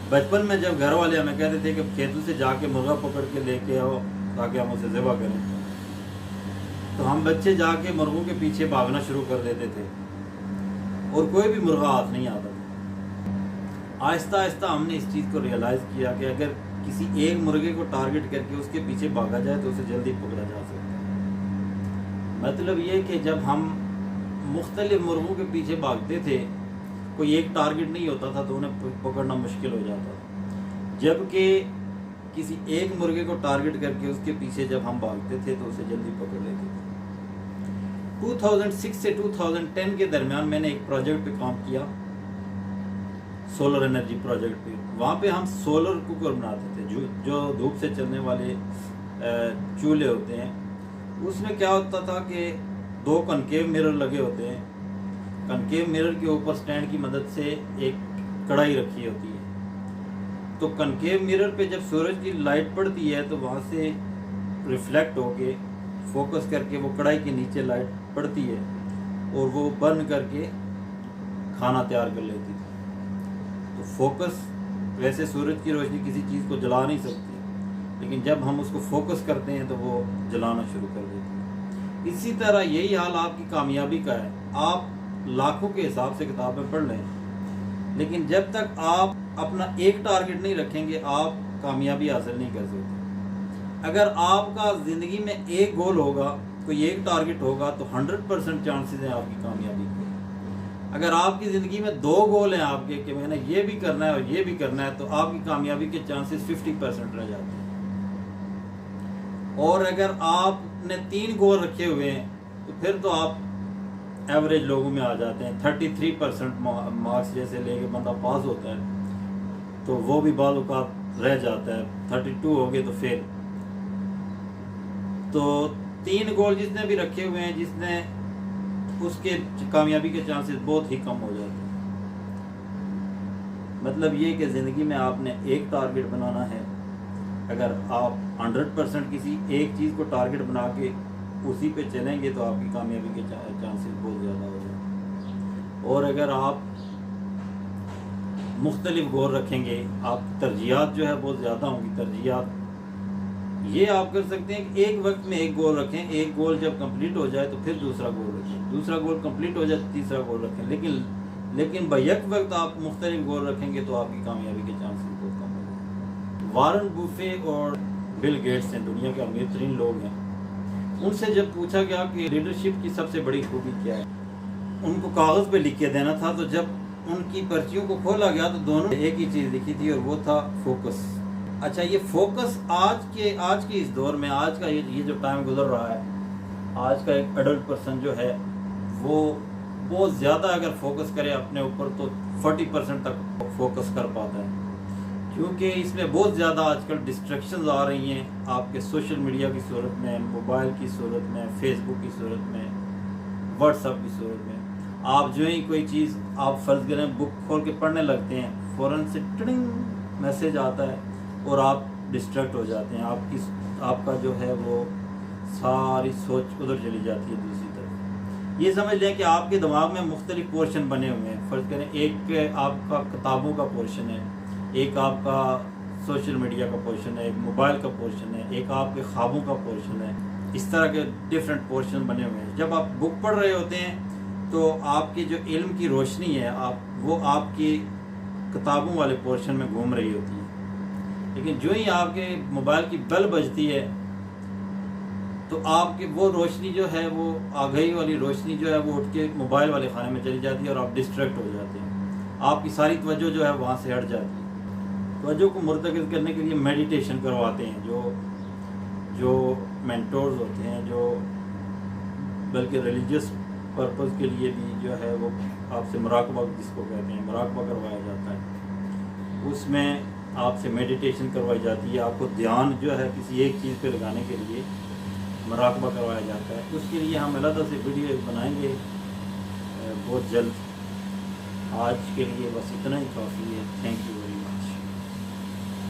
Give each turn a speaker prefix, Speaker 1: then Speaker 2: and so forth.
Speaker 1: بچپن میں جب گھر والے ہمیں کہتے تھے کہ کھیتوں سے جا کے مرغا پکڑ کے لے کے آؤ تاکہ ہم اسے ذبح کریں، تو ہم بچے جا کے مرغوں کے پیچھے بھاگنا شروع کر دیتے تھے اور کوئی بھی مرغا ہاتھ نہیں آتا تھا۔ آہستہ آہستہ ہم نے اس چیز کو ریئلائز کیا کہ اگر کسی ایک مرغے کو ٹارگٹ کر کے اس کے پیچھے بھاگا جائے تو اسے جلدی پکڑا جا سکتا ہے۔ مطلب یہ کہ جب ہم مختلف مرغوں کے پیچھے بھاگتے تھے، کوئی ایک ٹارگٹ نہیں ہوتا تھا تو انہیں پکڑنا مشکل ہو جاتا تھا، جبکہ کسی ایک مرغے کو ٹارگٹ کر کے اس کے پیچھے جب ہم بھاگتے تھے تو اسے جلدی پکڑ لیتے تھے۔ 2006 سے 2010 کے درمیان میں نے ایک پروجیکٹ پہ کام کیا، سولر انرجی پروجیکٹ پہ۔ وہاں پہ ہم سولر کوکر بناتے تھے جو دھوپ سے چلنے والے چولہے ہوتے ہیں۔ اس میں کیا ہوتا تھا کہ 2 کنکیو مرر لگے ہوتے ہیں، کنکیو مرر کے اوپر سٹینڈ کی مدد سے ایک کڑھائی رکھی ہوتی ہے، تو کنکیو مرر پہ جب سورج کی لائٹ پڑتی ہے تو وہاں سے ریفلیکٹ ہو کے فوکس کر کے وہ کڑھائی کے نیچے لائٹ پڑتی ہے اور وہ برن کر کے کھانا تیار کر لیتی تھی۔ تو فوکس، ویسے سورج کی روشنی کسی چیز کو جلا نہیں سکتی، لیکن جب ہم اس کو فوکس کرتے ہیں تو وہ جلانا شروع کر دیتی ہے۔ اسی طرح یہی حال آپ کی کامیابی کا ہے۔ آپ لاکھوں کے حساب سے کتابیں پڑھ لیں، لیکن جب تک آپ اپنا ایک ٹارگٹ نہیں رکھیں گے آپ کامیابی حاصل نہیں کر سکتے۔ اگر آپ کا زندگی میں ایک گول ہوگا، کوئی ایک ٹارگٹ ہوگا، تو 100% چانسز ہیں آپ کی کامیابی کے۔ اگر آپ کی زندگی میں 2 گول ہیں آپ کے کہ میں نے یہ بھی کرنا ہے اور یہ بھی کرنا ہے، تو آپ کی کامیابی کے چانسز 50% رہ جاتے ہیں۔ اور اگر آپ نے 3 گول رکھے ہوئے ہیں تو پھر تو آپ ایوریج لوگوں میں آ جاتے ہیں۔ 33% مارکس جیسے لے کے بندہ پاس ہوتا ہے تو وہ بھی بعض اوقات رہ جاتا ہے، 32 ہو گئے تو فیل۔ تو 3 گول جس نے بھی رکھے ہوئے ہیں، جس نے اس کے کامیابی کے چانسز بہت ہی کم ہو جاتے ہیں۔ مطلب یہ کہ زندگی میں آپ نے ایک ٹارگٹ بنانا ہے۔ اگر آپ 100% کسی ایک چیز کو ٹارگٹ بنا کے اسی پہ چلیں گے تو آپ کی کامیابی کے چانسز بہت زیادہ ہو جائیں گے۔ اور اگر آپ مختلف گول رکھیں گے، آپ ترجیحات جو ہے بہت زیادہ ہوں گی۔ ترجیحات یہ آپ کر سکتے ہیں کہ ایک وقت میں ایک گول رکھیں، ایک گول جب کمپلیٹ ہو جائے تو پھر دوسرا گول رکھیں، دوسرا گول کمپلیٹ ہو جائے تو تیسرا گول رکھیں، لیکن بیک وقت آپ مختلف گول رکھیں گے تو آپ کی کامیابی کے چانسز بہت کم ہو جائیں گے۔ وارن بوفے اور بل گیٹس ہیں، دنیا کے امیر ترین لوگ ہیں۔ ان سے جب پوچھا گیا کہ لیڈرشپ کی سب سے بڑی خوبی کیا ہے، ان کو کاغذ پہ لکھ کے دینا تھا، تو جب ان کی پرچیوں کو کھولا گیا تو دونوں ایک ہی چیز لکھی تھی اور وہ تھا فوکس۔ اچھا، یہ فوکس آج کے اس دور میں، آج کا یہ جو ٹائم گزر رہا ہے، آج کا ایک ایڈلٹ پرسن جو ہے وہ بہت زیادہ اگر فوکس کرے اپنے اوپر تو 40% تک فوکس کر پاتا ہے، کیونکہ اس میں بہت زیادہ آج کل ڈسٹریکشنز آ رہی ہیں آپ کے سوشل میڈیا کی صورت میں، موبائل کی صورت میں، فیس بک کی صورت میں، واٹس ایپ کی صورت میں۔ آپ جو ہی کوئی چیز آپ فرض کریں بک کھول کے پڑھنے لگتے ہیں، فوراً سے ٹڑنگ میسیج آتا ہے اور آپ ڈسٹریکٹ ہو جاتے ہیں، آپ کا جو ہے وہ ساری سوچ ادھر چلی جاتی ہے دوسری طرف۔ یہ سمجھ لیں کہ آپ کے دماغ میں مختلف پورشن بنے ہوئے ہیں۔ فرض کریں ایک آپ کا کتابوں کا پورشن ہے، ایک آپ کا سوشل میڈیا کا پورشن ہے، ایک موبائل کا پورشن ہے، ایک آپ کے خوابوں کا پورشن ہے۔ اس طرح کے ڈیفرنٹ پورشن بنے ہوئے ہیں۔ جب آپ بک پڑھ رہے ہوتے ہیں تو آپ کی جو علم کی روشنی ہے وہ آپ کی کتابوں والے پورشن میں گھوم رہی ہوتی ہے، لیکن جو ہی آپ کے موبائل کی بیل بجتی ہے تو آپ کی وہ روشنی جو ہے، وہ آگہی والی روشنی جو ہے، وہ اٹھ کے موبائل والے خانے میں چلی جاتی ہے اور آپ ڈسٹریکٹ ہو جاتے ہیں، آپ کی ساری توجہ جو ہے وہاں سے ہٹ جاتی ہے۔ توجہ کو مرتکز کرنے کے لیے میڈیٹیشن کرواتے ہیں جو مینٹورز ہوتے ہیں، جو بلکہ ریلیجیس پرپز کے لیے بھی جو ہے وہ آپ سے مراقبہ، جس کو کہتے ہیں مراقبہ، کروایا جاتا ہے۔ اس میں آپ سے میڈیٹیشن کروائی جاتی ہے، آپ کو دھیان جو ہے کسی ایک چیز پہ لگانے کے لیے مراقبہ کروایا جاتا ہے۔ اس کے لیے ہم علیحدہ سے ویڈیو بنائیں گے بہت جلد۔ آج کے لیے بس اتنا ہی کافی ہے۔ Thank you.